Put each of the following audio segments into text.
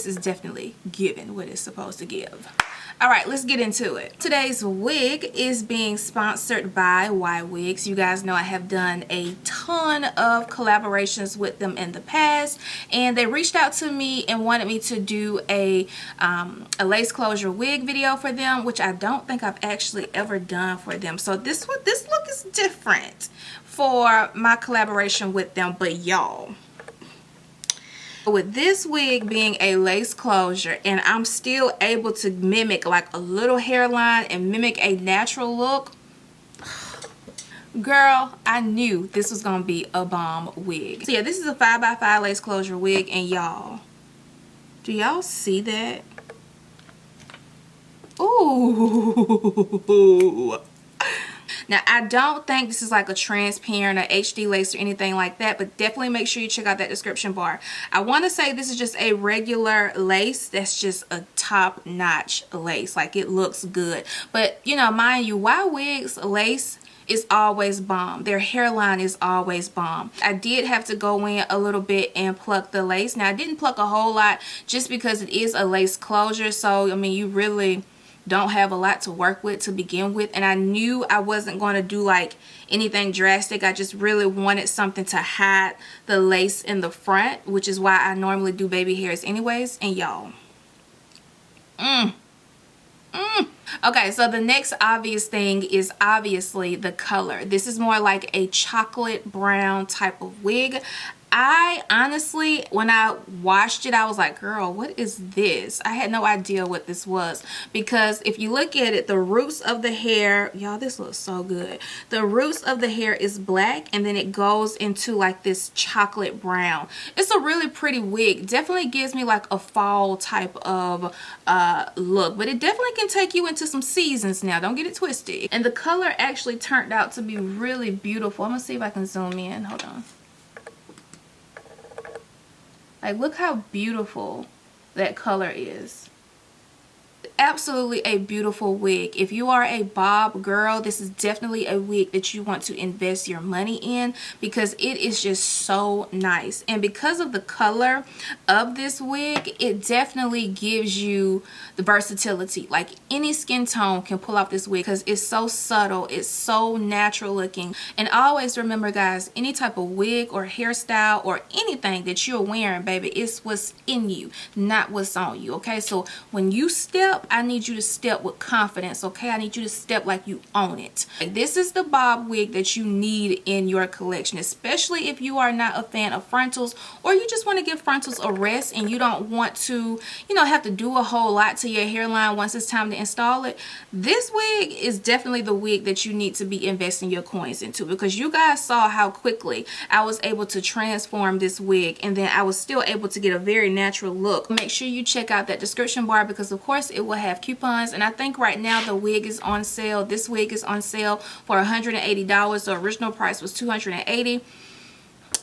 this is definitely giving what it's supposed to give. Alright, let's get into it. Today's wig is being sponsored by YWigs. You guys know I have done a ton of collaborations with them in the past, and they reached out to me and wanted me to do a lace closure wig video for them, which I don't think I've actually ever done for them. So this look is different for my collaboration with them, but y'all, with this wig being a lace closure and I'm still able to mimic like a little hairline and mimic a natural look, girl, I knew this was gonna be a bomb wig. So yeah, this is a 5x5 lace closure wig, and y'all, do y'all see that? Ooh. Now, I don't think this is like a transparent or HD lace or anything like that, but definitely make sure you check out that description bar. I want to say this is just a regular lace that's just a top-notch lace. Like, it looks good. But, you know, mind you, YWigs lace is always bomb. Their hairline is always bomb. I did have to go in a little bit and pluck the lace. Now, I didn't pluck a whole lot just because it is a lace closure. So, I mean, you really don't have a lot to work with to begin with, and I knew I wasn't going to do like anything drastic. I just really wanted something to hide the lace in the front, which is why I normally do baby hairs anyways. And y'all, okay, so the next obvious thing is obviously the color. This is more like a chocolate brown type of wig. I honestly, when I watched it, I was like, girl, what is this? I had no idea what this was, because if you look at it, the roots of the hair, y'all, this looks so good. The roots of the hair is black, and then it goes into like this chocolate brown. It's a really pretty wig. Definitely gives me like a fall type of look, but it definitely can take you into some seasons now. Don't get it twisted. And the color actually turned out to be really beautiful. I'm gonna see if I can zoom in. Hold on. Like, look how beautiful that color is. Absolutely a beautiful wig. If you are a bob girl, this is definitely a wig that you want to invest your money in, because it is just so nice. And because of the color of this wig, it definitely gives you the versatility. Like, any skin tone can pull off this wig because it's so subtle, it's so natural looking. And always remember, guys, any type of wig or hairstyle or anything that you're wearing, baby, it's what's in you, not what's on you. Okay, so when you step, I need you to step with confidence, okay? I need you to step like you own it. This is the bob wig that you need in your collection, especially if you are not a fan of frontals, or you just want to give frontals a rest and you don't want to, you know, have to do a whole lot to your hairline once it's time to install it. This wig is definitely the wig that you need to be investing your coins into, because you guys saw how quickly I was able to transform this wig, and then I was still able to get a very natural look. Make sure you check out that description bar, because of course it will have coupons, and I think right now the wig is on sale. This wig is on sale for $180. The original price was $280,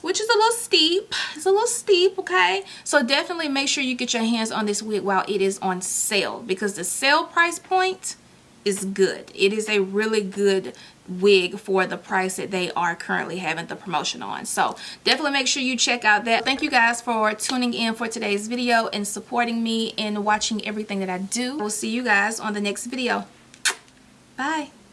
which is a little steep. It's a little steep, okay? So definitely make sure you get your hands on this wig while it is on sale, because the sale price point is good. It is a really good wig for the price that they are currently having the promotion on. So definitely make sure you check out that. Thank you guys for tuning in for today's video and supporting me and watching everything that I do. We'll see you guys on the next video. Bye.